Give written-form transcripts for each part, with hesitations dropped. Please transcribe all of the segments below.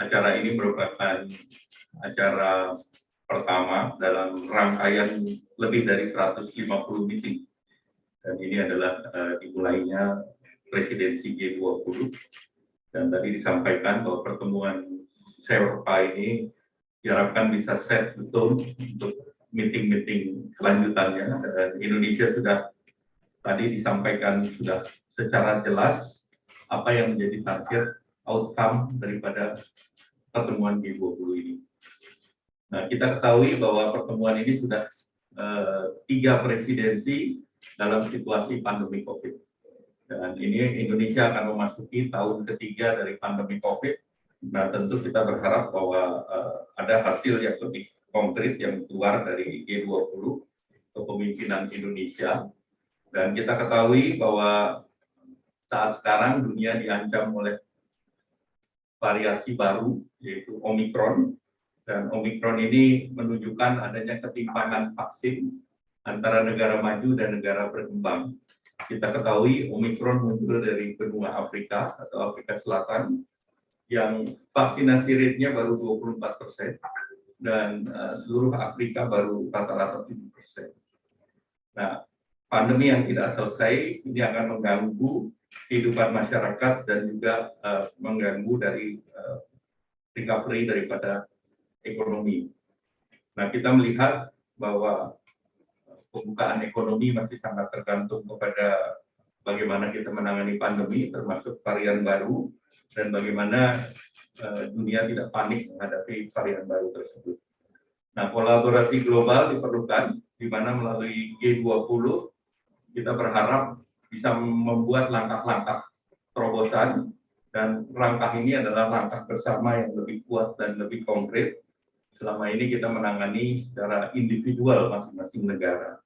Acara ini merupakan acara pertama dalam rangkaian lebih dari 150 meeting. Dan ini adalah dimulainya presidensi G20. Dan tadi disampaikan bahwa pertemuan Sherpa ini diharapkan bisa set betul untuk meeting-meeting kelanjutannya. Dan Indonesia sudah tadi disampaikan sudah secara jelas apa yang menjadi target outcome daripada pertemuan G20 ini. Nah, kita ketahui bahwa pertemuan ini sudah 3 presidensi dalam situasi pandemi COVID. Dan ini Indonesia akan memasuki tahun ketiga dari pandemi COVID. Nah, tentu kita berharap bahwa ada hasil yang lebih konkret yang keluar dari G20 kepemimpinan Indonesia. Dan kita ketahui bahwa saat sekarang dunia diancam oleh variasi baru, yaitu Omikron. Dan Omikron ini menunjukkan adanya ketimpangan vaksin antara negara maju dan negara berkembang. Kita ketahui Omikron muncul dari benua Afrika atau Afrika Selatan yang vaksinasi rate-nya baru 24% dan seluruh Afrika baru rata-rata 7%. Nah, pandemi yang tidak selesai ini akan mengganggu kehidupan masyarakat dan juga mengganggu dari recovery daripada ekonomi. Nah, kita melihat bahwa pembukaan ekonomi masih sangat tergantung kepada bagaimana kita menangani pandemi, termasuk varian baru, dan bagaimana dunia tidak panik menghadapi varian baru tersebut. Nah, kolaborasi global diperlukan, di mana melalui G20 kita berharap bisa membuat langkah-langkah terobosan, dan langkah ini adalah langkah bersama yang lebih kuat dan lebih konkret. Selama ini kita menangani secara individual masing-masing negara.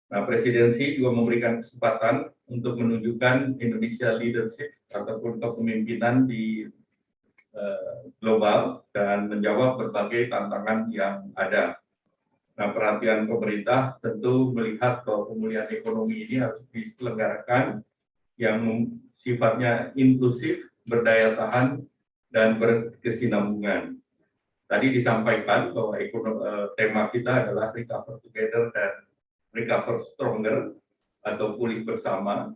Nah, presidensi juga memberikan kesempatan untuk menunjukkan Indonesia leadership ataupun kepemimpinan di global dan menjawab berbagai tantangan yang ada. Nah, perhatian pemerintah tentu melihat bahwa pemulihan ekonomi ini harus diselenggarakan yang sifatnya inklusif, berdaya tahan, dan berkesinambungan. Tadi disampaikan bahwa tema kita adalah recover together dan recover stronger atau pulih bersama.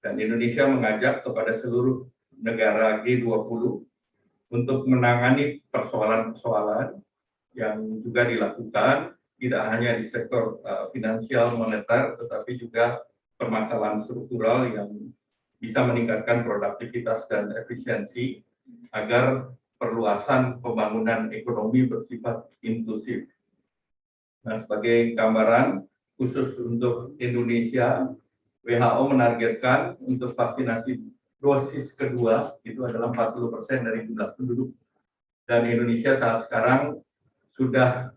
Dan Indonesia mengajak kepada seluruh negara G20 untuk menangani persoalan-persoalan yang juga dilakukan tidak hanya di sektor finansial moneter, tetapi juga permasalahan struktural yang bisa meningkatkan produktivitas dan efisiensi agar perluasan pembangunan ekonomi bersifat inklusif. Nah, sebagai gambaran khusus untuk Indonesia, WHO menargetkan untuk vaksinasi dosis kedua itu adalah 40% dari jumlah penduduk. Dan Indonesia saat sekarang sudah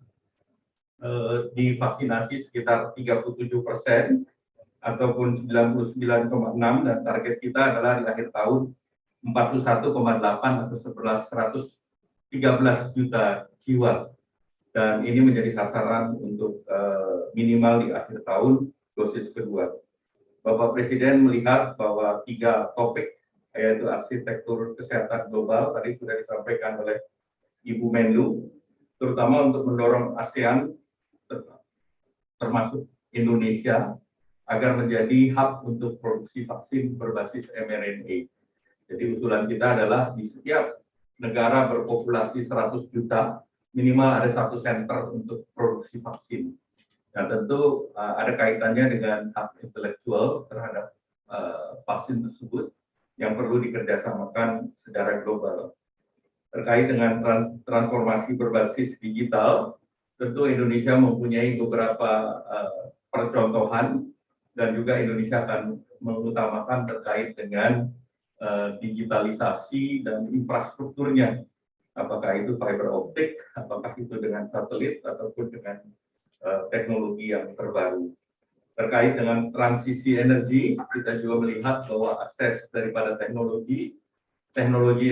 divaksinasi sekitar 37% ataupun 99,6, dan target kita adalah di akhir tahun 41,8 atau 113 juta jiwa, dan ini menjadi sasaran untuk minimal di akhir tahun dosis kedua. Bapak Presiden melihat bahwa 3 topik, yaitu arsitektur kesehatan global, tadi sudah disampaikan oleh Ibu Menlu, terutama untuk mendorong ASEAN termasuk Indonesia agar menjadi hub untuk produksi vaksin berbasis mRNA. Jadi usulan kita adalah di setiap negara berpopulasi 100 juta, minimal ada 1 center untuk produksi vaksin. Nah, tentu ada kaitannya dengan hak intelektual terhadap vaksin tersebut yang perlu dikerjasamakan secara global. Terkait dengan transformasi berbasis digital, tentu Indonesia mempunyai beberapa percontohan, dan juga Indonesia akan mengutamakan terkait dengan digitalisasi dan infrastrukturnya, apakah itu fiber optik, apakah itu dengan satelit, ataupun dengan teknologi yang terbaru. Terkait dengan transisi energi, kita juga melihat bahwa akses daripada teknologi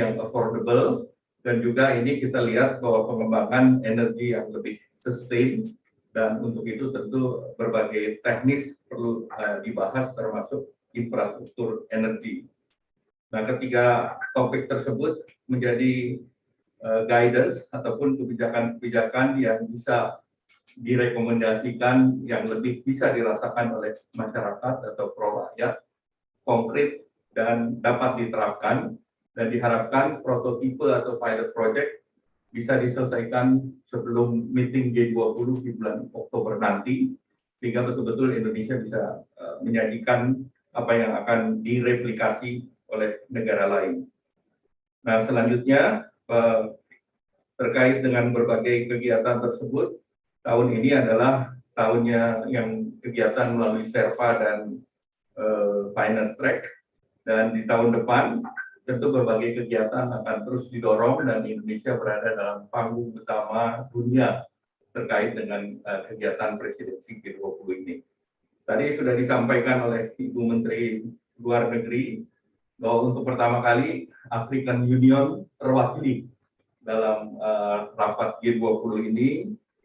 yang affordable, dan juga ini kita lihat bahwa pengembangan energi yang lebih sustain, dan untuk itu tentu berbagai teknis perlu dibahas termasuk infrastruktur energi. Nah, ketiga topik tersebut menjadi guidance ataupun kebijakan-kebijakan yang bisa direkomendasikan yang lebih bisa dirasakan oleh masyarakat atau pro rakyat, konkret dan dapat diterapkan, dan diharapkan prototipe atau pilot project bisa diselesaikan sebelum meeting G20 di bulan Oktober nanti, sehingga betul-betul Indonesia bisa menyajikan apa yang akan direplikasi oleh negara lain. Nah, selanjutnya terkait dengan berbagai kegiatan tersebut, tahun ini adalah tahunnya yang kegiatan melalui Sherpa dan Finance Track, dan di tahun depan tentu berbagai kegiatan akan terus didorong dan Indonesia berada dalam panggung utama dunia terkait dengan kegiatan presidensi G20 ini. Tadi sudah disampaikan oleh Ibu Menteri Luar Negeri bahwa untuk pertama kali African Union terwakili dalam rapat G20 ini,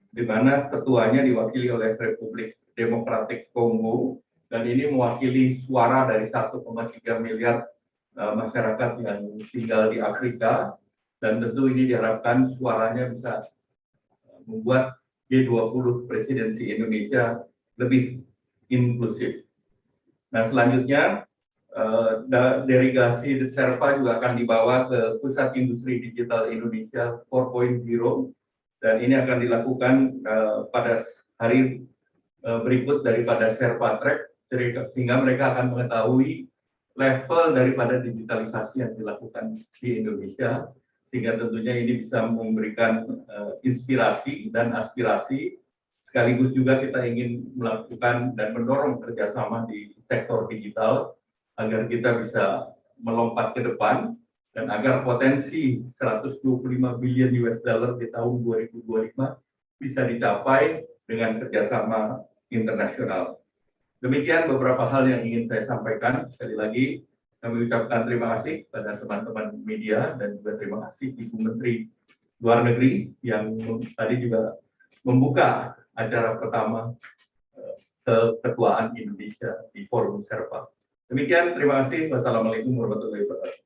di mana ketuanya diwakili oleh Republik Demokratik Kongo, dan ini mewakili suara dari 1,3 miliar masyarakat yang tinggal di Afrika, dan tentu ini diharapkan suaranya bisa membuat G20 presidensi Indonesia lebih inklusif. Nah, selanjutnya delegasi Sherpa juga akan dibawa ke Pusat Industri Digital Indonesia 4.0, dan ini akan dilakukan pada hari berikut daripada Sherpa Track, sehingga mereka akan mengetahui level daripada digitalisasi yang dilakukan di Indonesia, sehingga tentunya ini bisa memberikan inspirasi dan aspirasi. Sekaligus juga kita ingin melakukan dan mendorong kerjasama di sektor digital agar kita bisa melompat ke depan dan agar potensi 125 billion US dollar di tahun 2025 bisa dicapai dengan kerjasama internasional. Demikian beberapa hal yang ingin saya sampaikan. Sekali lagi kami ucapkan terima kasih pada teman-teman media dan juga terima kasih Ibu Menteri Luar Negeri yang tadi juga membuka acara pertama keketuaan Indonesia di Forum Sherpa. Demikian, terima kasih. Wassalamualaikum warahmatullahi wabarakatuh.